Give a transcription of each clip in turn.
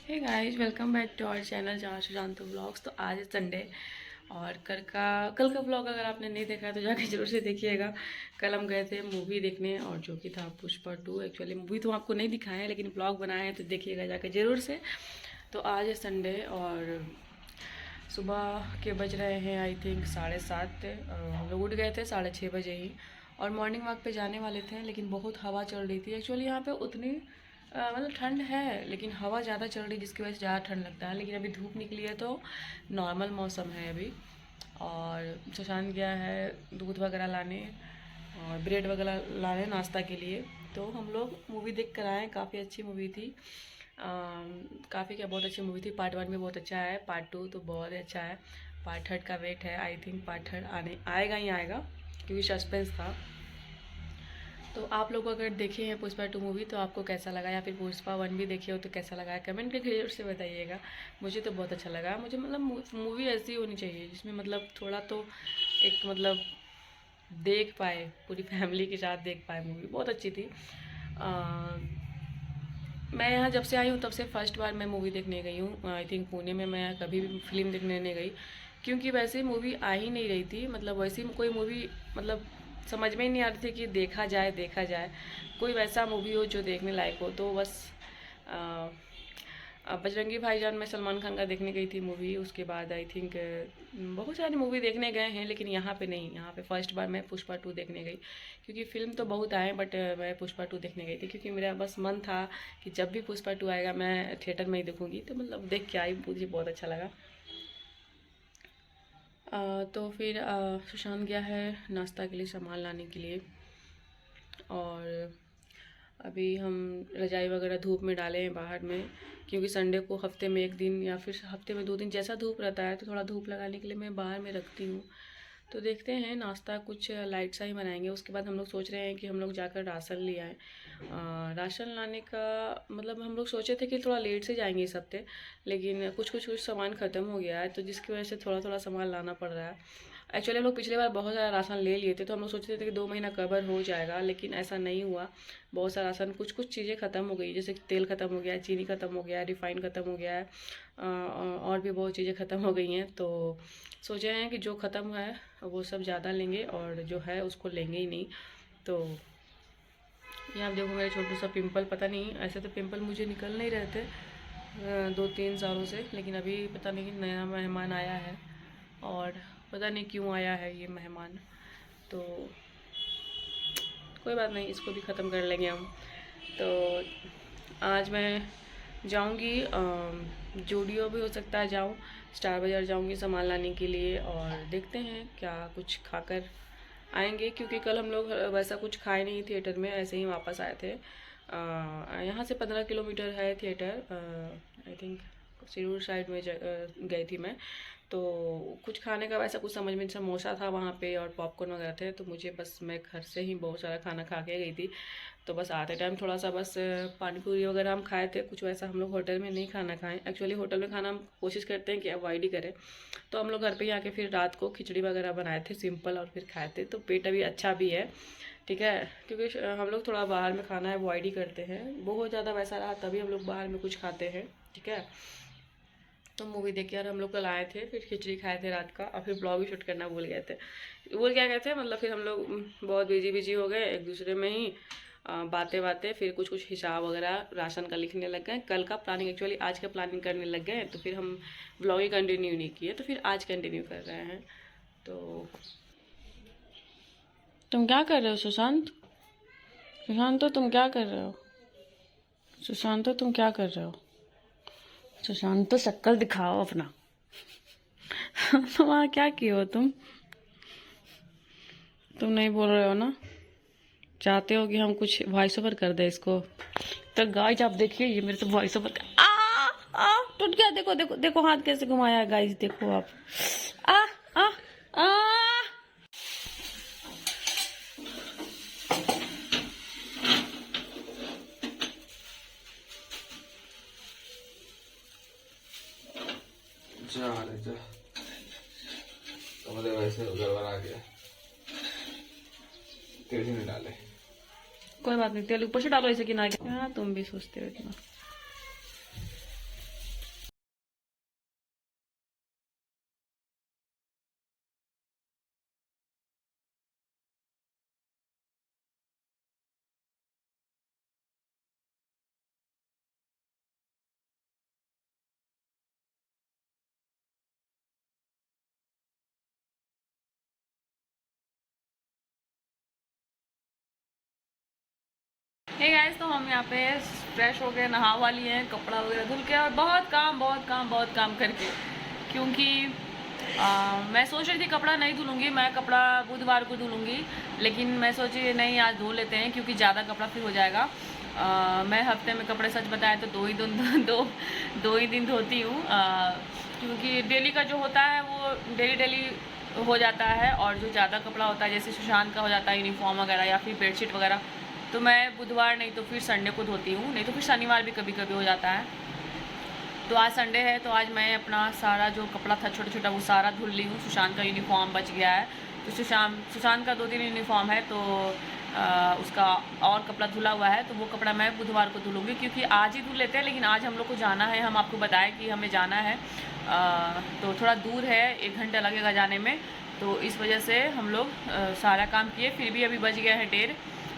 Hey guys, welcome back to our channel जहाँ Sushant vlogs. तो आज है संडे और कल का व्लॉग अगर आपने नहीं देखा है तो जाके जरूर से देखिएगा। कल हम गए थे मूवी देखने और जो कि था पुष्पा 2। एक्चुअली मूवी तो आपको नहीं दिखाया है लेकिन व्लॉग बनाए हैं तो देखिएगा जाके ज़रूर से। तो आज है संडे और सुबह के बज रहे हैं आई थिंक 7:30। हम लोग उठ गए थे 6:30 बजे ही और मॉर्निंग वॉक पे जाने वाले थे लेकिन बहुत हवा चल रही थी। एक्चुअली यहाँ पे उतनी मतलब ठंड है लेकिन हवा ज़्यादा चल रही जिसकी वजह से ज़्यादा ठंड लगता है। लेकिन अभी धूप निकली है तो नॉर्मल मौसम है अभी। और सुशांत गया है दूध वगैरह लाने और ब्रेड वगैरह लाने नाश्ता के लिए। तो हम लोग मूवी देख कर आए। काफ़ी अच्छी मूवी थी। काफ़ी क्या बहुत अच्छी मूवी थी। पार्ट 1 भी बहुत अच्छा है, पार्ट 2 तो बहुत ही अच्छा है। पार्ट 3 का वेट है। आई थिंक पार्ट 3 आने आएगा ही आएगा क्योंकि सस्पेंस था। तो आप लोग अगर देखे हैं पुष्पा 2 मूवी तो आपको कैसा लगा, या फिर पुष्पा 1 भी देखे हो तो कैसा लगा है कमेंट करके जरूर से बताइएगा। मुझे तो बहुत अच्छा लगा। मुझे मतलब मूवी ऐसी होनी चाहिए जिसमें मतलब थोड़ा तो एक मतलब देख पाए, पूरी फैमिली के साथ देख पाए। मूवी बहुत अच्छी थी। मैं यहाँ जब से आई हूँ तब से फर्स्ट बार मैं मूवी देखने गई हूँ। आई थिंक पुणे में मैं कभी भी फिल्म देखने नहीं गई क्योंकि वैसे मूवी आ ही नहीं रही थी। मतलब वैसी कोई मूवी मतलब समझ में ही नहीं आ रही थी कि देखा जाए कोई वैसा मूवी हो जो देखने लायक हो। तो बस बजरंगी भाईजान में सलमान खान का देखने गई थी मूवी। उसके बाद आई थिंक बहुत सारी मूवी देखने गए हैं लेकिन यहाँ पे नहीं। यहाँ पे फर्स्ट बार मैं पुष्पा 2 देखने गई क्योंकि फिल्म तो बहुत आए बट मैं पुष्पा 2 देखने गई थी क्योंकि मेरा बस मन था कि जब भी पुष्पा 2 आएगा मैं थिएटर में ही देखूँगी। तो मतलब देख के आई, मुझे बहुत अच्छा लगा। तो फिर सुशांत गया है नाश्ता के लिए सामान लाने के लिए और अभी हम रजाई वगैरह धूप में डाले हैं बाहर में क्योंकि संडे को हफ्ते में 1 दिन या फिर हफ्ते में 2 दिन जैसा धूप रहता है तो थोड़ा धूप लगाने के लिए मैं बाहर में रखती हूँ। तो देखते हैं नाश्ता कुछ लाइट सा ही बनाएंगे। उसके बाद हम लोग सोच रहे हैं कि हम लोग जाकर राशन ले आएँ। राशन लाने का मतलब हम लोग सोचे थे कि थोड़ा लेट से जाएंगे इस हफ्ते लेकिन कुछ सामान ख़त्म हो गया है तो जिसकी वजह से थोड़ा थोड़ा सामान लाना पड़ रहा है। एक्चुअली हम लोग पिछले बार बहुत सारा राशन ले लिए थे तो हम लोग सोचते थे कि 2 महीना कवर हो जाएगा लेकिन ऐसा नहीं हुआ। बहुत सारा राशन कुछ चीज़ें ख़त्म हो गई, जैसे तेल ख़त्म हो गया है, चीनी ख़त्म हो गया है, रिफ़ाइन ख़त्म हो गया है और भी बहुत चीज़ें ख़त्म हो गई हैं। तो सोचे हैं कि जो ख़त्म है वो सब ज़्यादा लेंगे और जो है उसको लेंगे ही नहीं। तो ये आप देखो मेरे छोटू सा पिंपल, पता नहीं ऐसे तो पिंपल मुझे निकल नहीं रहे थे 2-3 सालों से लेकिन अभी पता नहीं नया मेहमान आया है और पता नहीं क्यों आया है ये मेहमान। तो कोई बात नहीं, इसको भी ख़त्म कर लेंगे हम। तो आज मैं जाऊंगी जूडियो भी हो सकता है जाऊं, स्टार बाज़ार जाऊंगी सामान लाने के लिए और देखते हैं क्या कुछ खाकर आएंगे क्योंकि कल हम लोग वैसा कुछ खाए नहीं थिएटर में, ऐसे ही वापस आए थे। यहाँ से 15 किलोमीटर है theatre. I think Sirur side में गई थी मैं। तो कुछ खाने का वैसा कुछ समझ में, समोसा था वहाँ पे और पॉपकॉर्न वगैरह थे तो मुझे बस मैं घर से ही बहुत सारा खाना खा के गई थी। तो बस आते टाइम थोड़ा सा बस पानी पूरी वगैरह हम खाए थे। कुछ वैसा हम लोग होटल में नहीं खाना खाएं। एक्चुअली होटल में खाना हम कोशिश करते हैं कि अवॉइड ही करें। तो हम लोग घर पे ही आके फिर रात को खिचड़ी वगैरह बनाए थे सिंपल और फिर खाए थे। तो पेट अभी अच्छा भी है, ठीक है, क्योंकि हम लोग थोड़ा बाहर में खाना अवॉइड ही करते हैं। बहुत ज़्यादा वैसा रहा तभी हम लोग बाहर में कुछ खाते हैं, ठीक है। तो मूवी देख के यार हम लोग कल आए थे, फिर खिचड़ी खाए थे रात का और फिर ब्लॉग भी शूट करना भूल गए थे। भूल क्या गए थे मतलब फिर हम लोग बहुत बिजी हो गए एक दूसरे में ही बातें फिर कुछ हिसाब वगैरह राशन का लिखने लग गए। कल का प्लानिंग एक्चुअली आज का प्लानिंग करने लग गए तो फिर हम ब्लॉग ही कंटिन्यू नहीं किए तो फिर आज कंटिन्यू कर रहे हैं। तो तुम क्या कर रहे हो सुशांत? सुशांत तुम क्या कर रहे हो? सुशांत तुम क्या कर रहे हो? सुशांत शक्ल दिखाओ अपना। तो वहाँ क्या किए हो तुम नहीं बोल रहे हो ना? चाहते हो कि हम कुछ वॉइस ओवर कर दे इसको? तो गाइस आप देखिए ये मेरे से वॉइस ओवर कर आ टूट गया। देखो देखो देखो हाथ कैसे घुमाया है गाइस, देखो आप। आ आ आ जा रहे जा तो वैसे गड़बड़ आ गया, तेल ही नहीं डाले। कोई बात नहीं, तेल ऊपर से डालो इसे किनारे। हाँ तुम भी सोचते हो इतना। हे गाइस, तो हम यहाँ पे फ्रेश हो गए, नहा वाली हैं, कपड़ा वगैरह धुल के, और बहुत काम करके, क्योंकि मैं सोच रही थी कपड़ा नहीं धुलूँगी, मैं कपड़ा बुधवार को धुलूँगी, लेकिन मैं सोची नहीं, आज धो लेते हैं क्योंकि ज़्यादा कपड़ा फिर हो जाएगा। मैं हफ्ते में कपड़े सच बताएं तो दो ही दिन धोती हूँ, क्योंकि डेली का जो होता है वो डेली हो जाता है, और जो ज़्यादा कपड़ा होता है जैसे सुशांत का हो जाता है यूनिफॉर्म वगैरह या फिर बेडशीट वगैरह, तो मैं बुधवार नहीं तो फिर संडे को धोती हूँ, नहीं तो फिर शनिवार भी कभी कभी हो जाता है। तो आज संडे है, तो आज मैं अपना सारा जो कपड़ा था छोटा छोटा वो सारा धुल ली हूँ। सुशांत का यूनिफॉर्म बच गया है, तो सुशांत का 2 दिन यूनिफॉर्म है, तो उसका और कपड़ा धुला हुआ है, तो वो कपड़ा मैं बुधवार को धुलूँगी, क्योंकि आज ही धुल लेते हैं, लेकिन आज हम लोग को जाना है, हम आपको बताएं कि हमें जाना है, तो थोड़ा दूर है, 1 घंटा लगेगा जाने में, तो इस वजह से हम लोग सारा काम किए, फिर भी अभी बच गया है 1:30।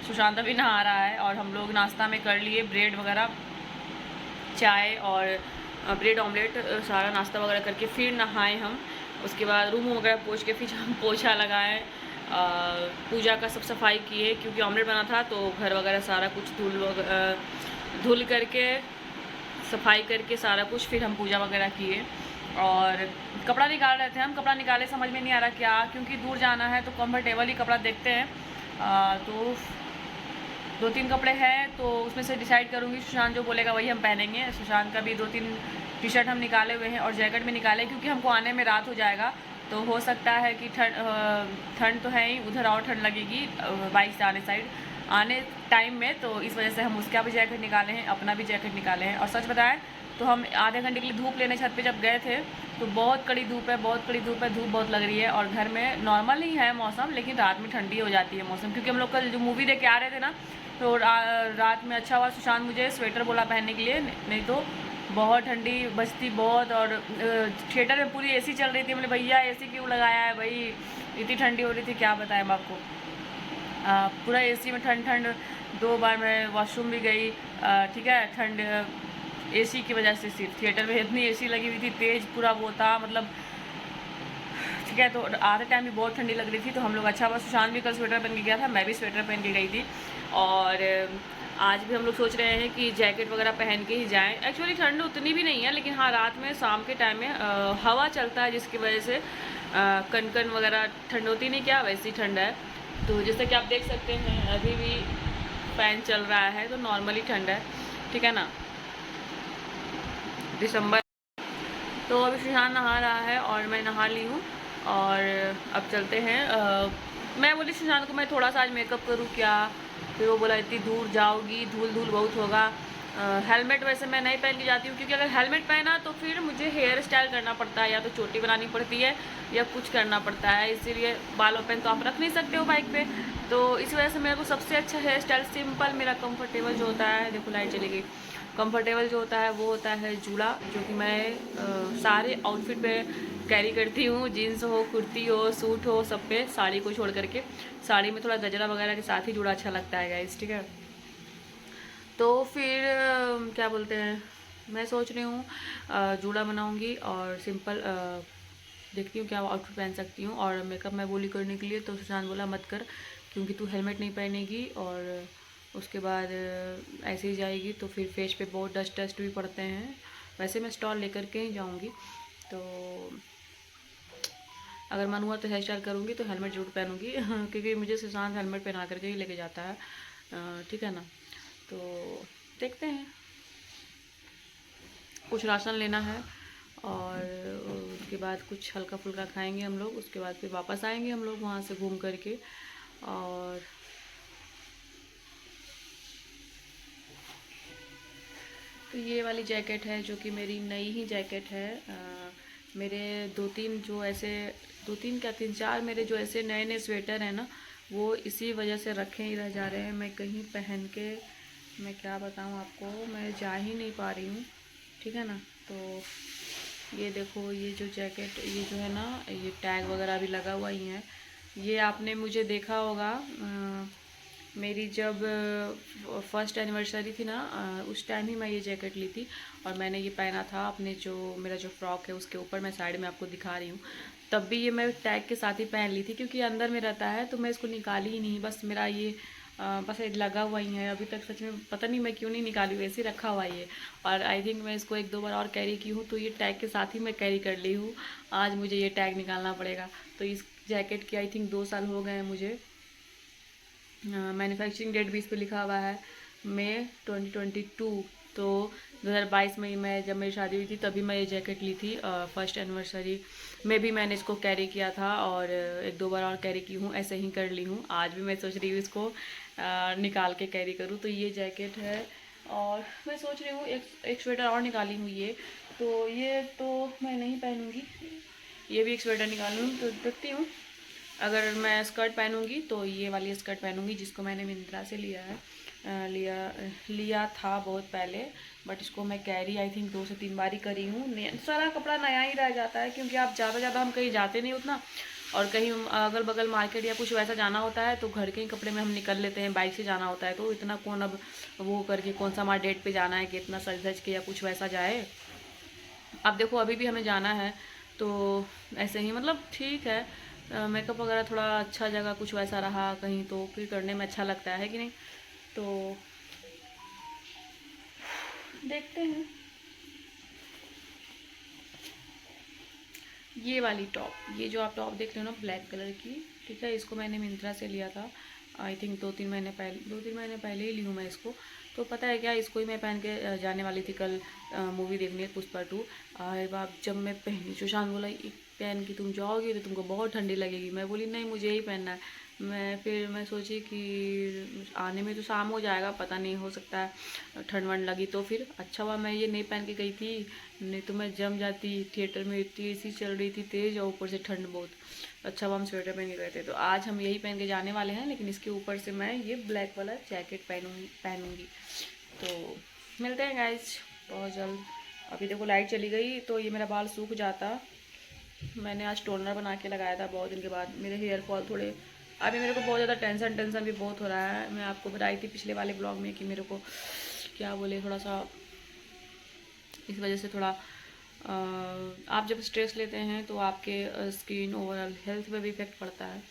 सुशांत अभी नहा रहा है, और हम लोग नाश्ता में कर लिए ब्रेड वगैरह, चाय और ब्रेड ऑमलेट, सारा नाश्ता वगैरह करके फिर नहाए हम। उसके बाद रूम वगैरह पोंछ के फिर हम पोछा लगाए, पूजा का सब सफाई किए, क्योंकि ऑमलेट बना था, तो घर वगैरह सारा कुछ धुल करके सफाई करके सारा कुछ फिर हम पूजा वगैरह किए। और कपड़ा निकाल रहे थे हम, कपड़ा निकाले, समझ में नहीं आ रहा क्या, क्योंकि दूर जाना है तो कंफर्टेबल ही कपड़ा देखते हैं। तो 2-3 कपड़े हैं, तो उसमें से डिसाइड करूँगी, सुशांत जो बोलेगा वही हम पहनेंगे। सुशांत का भी 2-3 टी शर्ट हम निकाले हुए हैं, और जैकेट भी निकाले, क्योंकि हमको आने में रात हो जाएगा, तो हो सकता है कि ठंड तो है ही, उधर और ठंड लगेगी बाइक से आने टाइम में, तो इस वजह से हम उसका भी जैकेट निकाले हैं, अपना भी जैकेट निकाले हैं। और सच बताएं तो हम आधे घंटे के लिए धूप लेने छत पे जब गए थे, तो बहुत कड़ी धूप है, धूप बहुत लग रही है, और घर में नॉर्मल ही है मौसम, लेकिन रात में ठंडी हो जाती है मौसम, क्योंकि हम लोग कल जो मूवी देख के आ रहे थे ना, तो रात में अच्छा हुआ सुशांत मुझे स्वेटर बोला पहनने के लिए, नहीं तो बहुत ठंडी बचती बहुत। और थिएटर में पूरी एसी चल रही थी, मैंने भैया एसी क्यों लगाया है भाई, इतनी ठंडी हो रही थी, क्या बताएं मैं आपको। पूरा एसी में ठंड 2 बार मैं वॉशरूम भी गई, ठीक है, ठंड एसी की वजह से, सिर्फ थिएटर में इतनी एसी लगी हुई थी, तेज़ पूरा वो था, मतलब ठीक है। तो आधे टाइम भी बहुत ठंडी लग रही थी, तो हम लोग अच्छा हुआ, सुशांत भी कल स्वेटर पहन के गया था, मैं भी स्वेटर पहन के गई थी, और आज भी हम लोग सोच रहे हैं कि जैकेट वगैरह पहन के ही जाएं। एक्चुअली ठंड उतनी भी नहीं है, लेकिन हाँ रात में शाम के टाइम में हवा चलता है, जिसकी वजह से कनकन वगैरह ठंड होती नहीं क्या, वैसी ठंड है। तो जैसे कि आप देख सकते हैं अभी भी फैन चल रहा है, तो नॉर्मली ठंड है, ठीक है ना, दिसंबर। तो अभी सुशांत नहा रहा है और मैं नहा ली हूँ, और अब चलते हैं। मैं बोली सुशांत को मैं थोड़ा सा आज मेकअप करूँ क्या, फिर वो बोला इतनी दूर जाओगी, धूल बहुत होगा। हेलमेट वैसे मैं नहीं पहन के जाती हूँ, क्योंकि अगर हेलमेट पहना तो फिर मुझे हेयर स्टाइल करना पड़ता है, या तो चोटी बनानी पड़ती है या कुछ करना पड़ता है, इसीलिए बालों पेन तो आप रख नहीं सकते हो बाइक पे, तो इस वजह से मेरे को सबसे अच्छा हेयर स्टाइल सिंपल, मेरा कंफर्टेबल जो होता है, देखो लाइट चली गई, कंफर्टेबल जो होता है वो होता है जूड़ा, जो कि मैं सारे आउटफिट पे कैरी करती हूँ, जीन्स हो, कुर्ती हो, सूट हो, सब पे, साड़ी को छोड़ करके। साड़ी में थोड़ा गजरा वगैरह के साथ ही जूड़ा अच्छा लगता है गाइस, ठीक है। तो फिर क्या बोलते हैं, मैं सोच रही हूँ जूड़ा बनाऊँगी, और सिंपल देखती हूँ क्या आउटफिट पहन सकती हूँ। और मेकअप मैं बोली करने के लिए, तो सुशांत बोला मत कर, क्योंकि तू हेलमेट नहीं पहनेगी, और उसके बाद ऐसे ही जाएगी तो फिर फेस पे बहुत डस्ट भी पड़ते हैं। वैसे मैं स्टॉल लेकर के ही जाऊँगी, तो अगर मन हुआ तो हेयर स्टाइल करूँगी, तो हेलमेट जरूर पहनूँगी क्योंकि मुझे सुशांत हेलमेट पहना करके ही लेके जाता है, ठीक है ना। तो देखते हैं, कुछ राशन लेना है, और उसके बाद कुछ हल्का फुल्का खाएंगे हम लोग, उसके बाद फिर वापस आएंगे हम लोग वहाँ से घूम करके। और तो ये वाली जैकेट है, जो कि मेरी नई ही जैकेट है। मेरे 2-3 जो ऐसे 2-3 क्या 3-4 मेरे जो ऐसे नए स्वेटर हैं ना, वो इसी वजह से रखे ही रह जा रहे हैं। मैं कहीं पहन के, मैं क्या बताऊँ आपको, मैं जा ही नहीं पा रही हूँ, ठीक है ना। तो ये देखो, ये जो जैकेट, ये जो है ना, ये टैग वगैरह भी लगा हुआ ही है। ये आपने मुझे देखा होगा मेरी जब फर्स्ट एनिवर्सरी थी ना, उस टाइम ही मैं ये जैकेट ली थी, और मैंने ये पहना था अपने जो मेरा जो फ्रॉक है उसके ऊपर, मैं साइड में आपको दिखा रही हूँ। तब भी ये मैं टैग के साथ ही पहन ली थी, क्योंकि अंदर में रहता है, तो मैं इसको निकाली ही नहीं, बस मेरा ये बस ये लगा हुआ ही है अभी तक। सच में पता नहीं मैं क्यों नहीं निकाली, वैसे ही रखा हुआ है। और आई थिंक मैं इसको 1-2 बार और कैरी की हूँ, तो ये टैग के साथ ही मैं कैरी कर ली हूँ। आज मुझे ये टैग निकालना पड़ेगा। तो इस जैकेट के आई थिंक 2 साल हो गए हैं मुझे। मैन्युफैक्चरिंग डेट भी इस पर लिखा हुआ है मई 2022। तो 2022 में मैं जब मेरी शादी हुई थी तभी मैं ये जैकेट ली थी। फर्स्ट एनिवर्सरी में भी मैंने इसको कैरी किया था और 1-2 बार और कैरी की हूँ, ऐसे ही कर ली हूँ। आज भी मैं सोच रही हूँ इसको निकाल के कैरी करूँ। तो ये जैकेट है और मैं सोच रही हूँ एक स्वेटर और निकाली हूँ ये। तो ये तो मैं नहीं पहनूँगी, ये भी एक स्वेटर निकालूँ। तो देखती हूँ, अगर मैं स्कर्ट पहनूंगी तो ये वाली स्कर्ट पहनूंगी जिसको मैंने मिंत्रा से लिया है। लिया था बहुत पहले, बट इसको मैं कैरी आई थिंक 2 से 3 बार ही करी हूँ। सारा कपड़ा नया ही रह जाता है क्योंकि आप ज़्यादा हम कहीं जाते नहीं उतना, और कहीं अगल बगल मार्केट या कुछ वैसा जाना होता है तो घर के ही कपड़े में हम निकल लेते हैं। बाइक से जाना होता है तो इतना कौन अब वो करके कौन सा हमारा डेट पे जाना है कि इतना सज धज के या कुछ वैसा जाए। अब देखो अभी भी हमें जाना है तो ऐसे ही मतलब ठीक है, मेकअप वगैरह थोड़ा अच्छा जगह कुछ वैसा रहा कहीं तो फिर करने में अच्छा लगता है कि नहीं। तो देखते हैं। ये वाली टॉप, ये जो आप टॉप देख रहे हो ना ब्लैक कलर की, ठीक है, इसको मैंने मिंत्रा से लिया था आई थिंक 2-3 महीने पहले ही ली हूँ मैं इसको। तो पता है क्या, इसको ही मैं पहन के जाने वाली थी कल मूवी देखने पुष्पा 2। अरे बाप, जब मैं पहनी सुशांत बोला पहन के तुम जाओगी तो तुमको बहुत ठंडी लगेगी। मैं बोली नहीं मुझे यही पहनना है। फिर मैं सोची कि आने में तो शाम हो जाएगा, पता नहीं हो सकता है ठंड वंड लगी तो फिर अच्छा हुआ मैं ये नहीं पहन के गई थी, नहीं तो मैं जम जाती। थिएटर में इतनी एसी चल रही थी तेज़ और ऊपर से ठंड बहुत। अच्छा हुआ हम स्वेटर पहन के गए थे। तो आज हम यही पहन के जाने वाले हैं, लेकिन इसके ऊपर से मैं ये ब्लैक वाला जैकेट पहनूंगी। तो मिलते हैं गाइज बहुत जल्द। अभी देखो लाइट चली गई तो ये मेरा बाल सूख जाता। मैंने आज टोनर बना के लगाया था बहुत दिन के बाद। मेरे हेयर फॉल थोड़े अभी मेरे को बहुत ज़्यादा टेंशन भी बहुत हो रहा है। मैं आपको बताई थी पिछले वाले ब्लॉग में कि मेरे को क्या बोले थोड़ा सा इस वजह से थोड़ा आप जब स्ट्रेस लेते हैं तो आपके स्किन ओवरऑल हेल्थ पे भी इफेक्ट पड़ता है।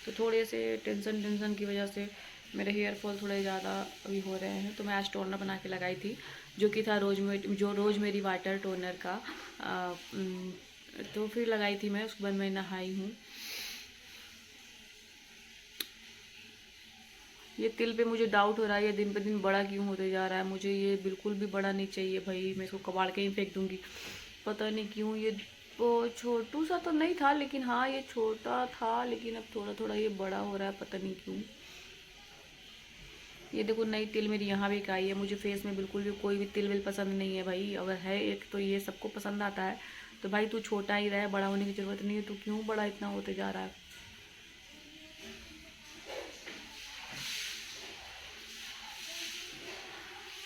तो थोड़े से टेंशन की वजह से मेरे हेयर फॉल थोड़े ज़्यादा अभी हो रहे हैं। तो मैं आज टोनर बना के लगाई थी जो कि था रोज़मेरी वाटर टोनर का। तो फिर लगाई थी मैं, उसके बाद मैं नहाई हूँ। ये तिल पे मुझे डाउट हो रहा है, ये दिन पे दिन बड़ा क्यों होते जा रहा है। मुझे ये बिल्कुल भी बड़ा नहीं चाहिए भाई, मैं इसको कबाड़ के ही फेंक दूंगी। पता नहीं क्यों ये छोटू सा तो नहीं था, लेकिन हाँ ये छोटा था, लेकिन अब थोड़ा थोड़ा ये बड़ा हो रहा है, पता नहीं क्यों। ये देखो नई तिल मेरी यहाँ भी आई है। मुझे फेस में बिल्कुल भी कोई भी तिल विल पसंद नहीं है भाई। अगर है एक तो ये सबको पसंद आता है, तो भाई तू छोटा ही रहे, बड़ा होने की ज़रूरत नहीं है। तू क्यों बड़ा इतना होते जा रहा है।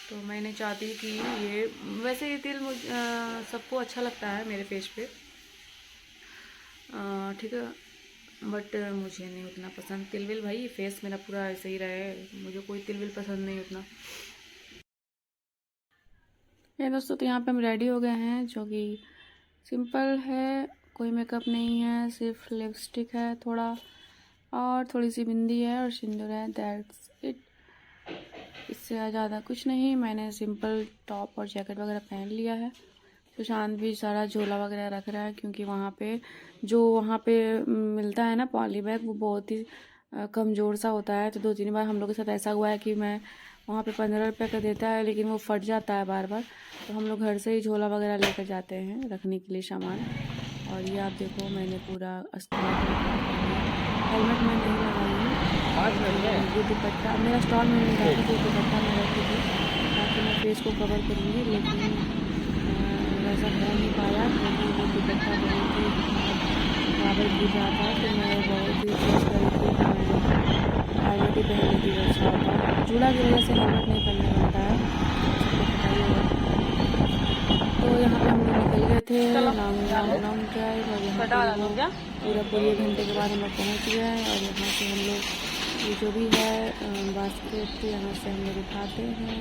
तो मैंने चाहती कि ये वैसे ये तिल सबको अच्छा लगता है मेरे फेस पे, ठीक है, बट मुझे नहीं उतना पसंद तिल विल। भाई फेस मेरा पूरा ऐसे ही रहे, मुझे कोई तिल विल पसंद नहीं उतना। ये दोस्तों तो यहाँ पे हम रेडी हो गए हैं, जो कि सिंपल है, कोई मेकअप नहीं है, सिर्फ लिपस्टिक है थोड़ा और थोड़ी सी बिंदी है और सिंदूर है, दैट्स इट। इससे ज़्यादा कुछ नहीं। मैंने सिंपल टॉप और जैकेट वगैरह पहन लिया है। सुशांत भी सारा झोला वगैरह रख रहा है क्योंकि वहाँ पे मिलता है ना पॉली बैग, वो बहुत ही कमज़ोर सा होता है। तो 2-3 बार हम लोग के साथ ऐसा हुआ है कि मैं वहाँ पे 15 रुपये का देता है, लेकिन वो फट जाता है बार बार। तो हम लोग घर से ही झोला वगैरह लेकर जाते हैं रखने के लिए सामान। और ये आप देखो मैंने पूरा हेलमेट में नहीं लगाई हूँ। ये दुपट्टा मेरा स्टॉल में नहीं रखी थी, दुपट्टा मैं रखी थी ताकि मैं फेस को कवर करूँगी, लेकिन वैसा हो नहीं पाया क्योंकि वो दुपट्टा बहुत ही कागज भी जाता। तो मैं बहुत ही चीज़ करी थी, मैंने हेलमेट ही पहनी थी, अच्छा होता। जूड़ा की वजह से हेलमेट नहीं पहनने बनता है, सबको पता ही होगा। तो यहाँ पे हम लोग निकल गए थे लॉन्ग ड्राइव, और यहाँ पूरे घंटे के बाद हम लोग पहुँच गए। और यहाँ से हम लोग ये जो भी है बास्केट यहाँ से हम लोग उठाते हैं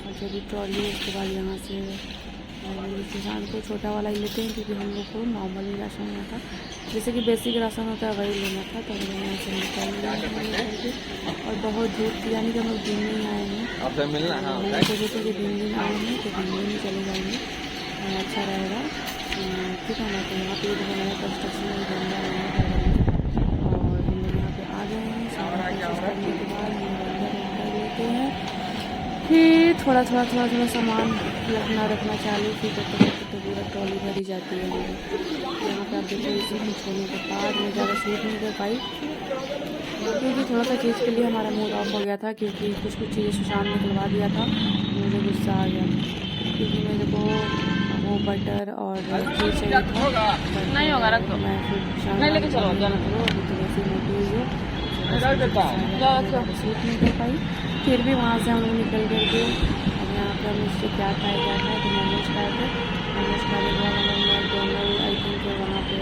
और जो भी ट्रॉली है उसके बाद यहाँ से सुशांत को छोटा वाला ही लेते हैं, क्योंकि हम लोग को नॉर्मल ही राशन लेना था, जैसे कि बेसिक राशन होता है वही लेना था। तो हम लोग यहाँ से निकल और बहुत धूप थी, यानी कि हम लोग दिन में ही आए हैं। सोचे थे कि दिन आए हैं तो दिन ही चले जाएंगे, अच्छा रहेगा। ठीक है ना। तो यहाँ पे हमारा कंस्ट्रक्शन बन रहा है और हम लोग यहाँ पे आ गए हैं। सारा करने के बाद हम अंदर लेते हैं, फिर थोड़ा सामान रखना चालू, फिर करते तो पूरा ट्रॉली भरी जाती है। यहाँ पे आप देखिए इसी में छोड़ने के बाद मैं ज़्यादा शूट नहीं कर पाई, क्योंकि थोड़ा सा चीज़ के लिए हमारा मूड ऑफ हो गया था, क्योंकि कुछ चीज़ें सुशांत ने खुलवा दिया था, मुझे गुस्सा आ गया, क्योंकि मेरे को वो बटर और चीज़ चाहिए था। नहीं होगा, रख दो। मैं फिर नहीं लेके चलो, वैसी मोटी हुई है, शूट नहीं कर पाई। फिर भी वहाँ से हम लोग निकल कर के अब यहाँ पर हम उससे क्या खाए तो मोमोज खाए थे। मोमोज खाने के बाद हम लोग मैकडोनल्ड आई थिंक वहाँ पे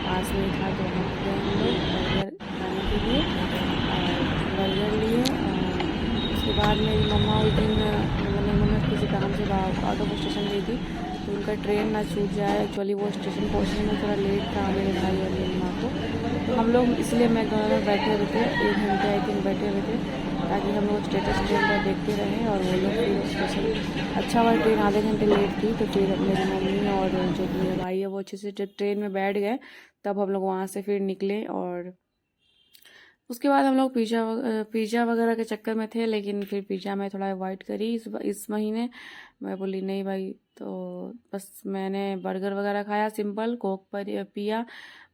पास में था, तो वहाँ पे हम लोग बर्गर खाने के लिए और बर्गर लिए। उसके बाद मेरी मम्मा उस दिन मैंने किसी काम से आउट ऑफ स्टेशन गई थी, तो उनका ट्रेन ना छूट जाए। एक्चुअली वो स्टेशन पहुँचने में थोड़ा लेट था मेरे भाई और मेरी माँ को, तो हम लोग इसलिए मैकडोनल्ड में बैठे हुए थे, 1 घंटे आई थिंक बैठे हुए थे, ताकि हम लोग स्टेटस ट्रेन का देखते रहें। और वो लोग फिर स्टेशन अच्छा हुआ ट्रेन आधे घंटे लेट थी, तो फिर मेरी मम्मी और जो मेरे भाई है वो अच्छे से ट्रेन में बैठ गए। तब हम लोग वहाँ से फिर निकले और उसके बाद हम लोग पिज़्ज़ा वगैरह के चक्कर में थे, लेकिन फिर पिज़्ज़ा मैं थोड़ा अवॉइड करी इस महीने। मैं बोली नहीं भाई, तो बस मैंने बर्गर वगैरह खाया, सिंपल कोक पर पिया।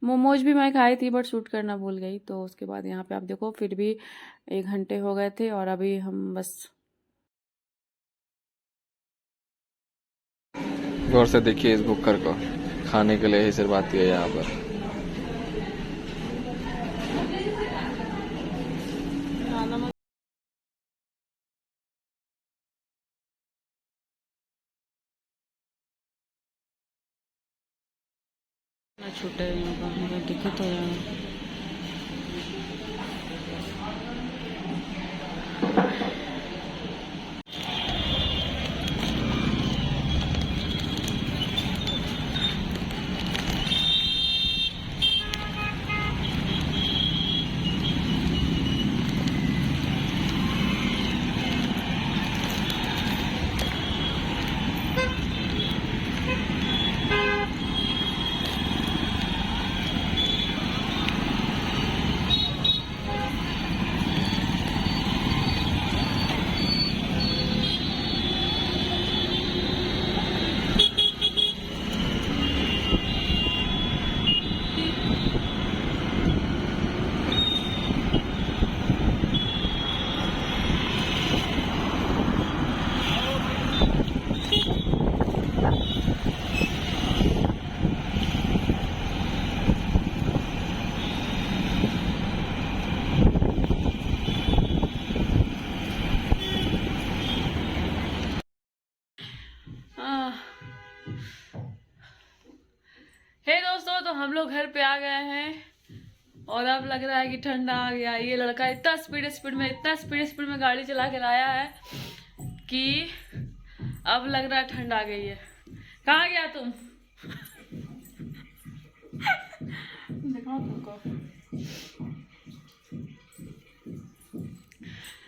मोमोज भी मैं खाई थी बट शूट करना भूल गई। तो उसके बाद यहाँ पे आप देखो फिर भी 1 घंटे हो गए थे और अभी हम बस गौर से देखिए इस बुक्कर को, खाने के लिए ही सिर्फ आती है यहाँ पर। छूटे दिखे तो हे दोस्तों, तो हम लोग घर पे आ गए हैं और अब लग रहा है कि ठंडा आ गया। ये लड़का इतना स्पीड में गाड़ी चला कर आया है कि अब लग रहा है ठंड आ गई है। कहाँ गया तुम? दिखाओ तुमको।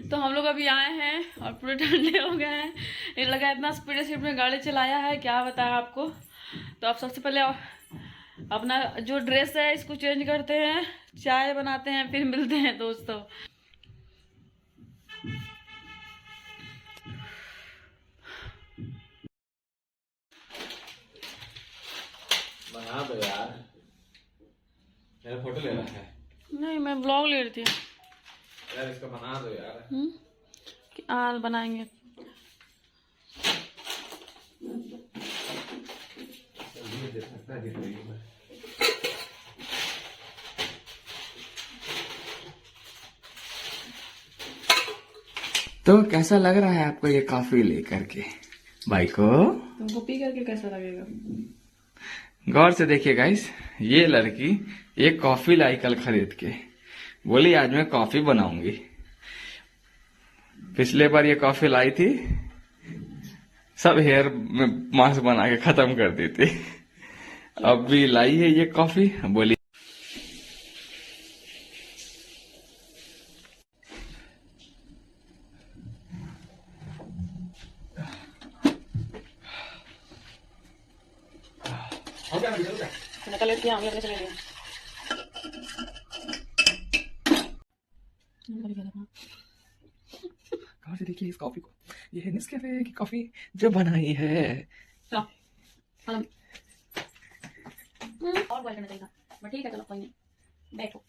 तो हम लोग अभी आए हैं और पूरे ठंडे हो गए हैं। ये लगा इतना स्पीड में गाड़ी चलाया है, क्या बताया आपको। तो अब सबसे पहले अपना जो ड्रेस है इसको चेंज करते हैं, चाय बनाते हैं, फिर मिलते हैं दोस्तों। बना दो यार, मेरा फोटो ले रहा है। नहीं, मैं ब्लॉग ले रही थी यार, इसको बना दो यार। हाँ बनाएंगे। तो कैसा लग रहा है आपको ये कॉफी लेकर के भाई को? तुमको पी करके कैसा लगेगा? गौर से देखिए गाइस, ये लड़की ये कॉफी लाई कल खरीद के, बोली आज मैं कॉफी बनाऊंगी। पिछले बार ये कॉफी लाई थी सब हेयर में मास्क बना के खत्म कर दी थी। अब भी लाई है ये कॉफी, बोली कलर किया हमने अपने चले गए। कहाँ से देखिए इस कॉफी को, ये है नेस्कैफे की कॉफी जो बनाई है। और बॉयल करना चाहिए था, बट ठीक है चलो कोई नहीं, बैठो।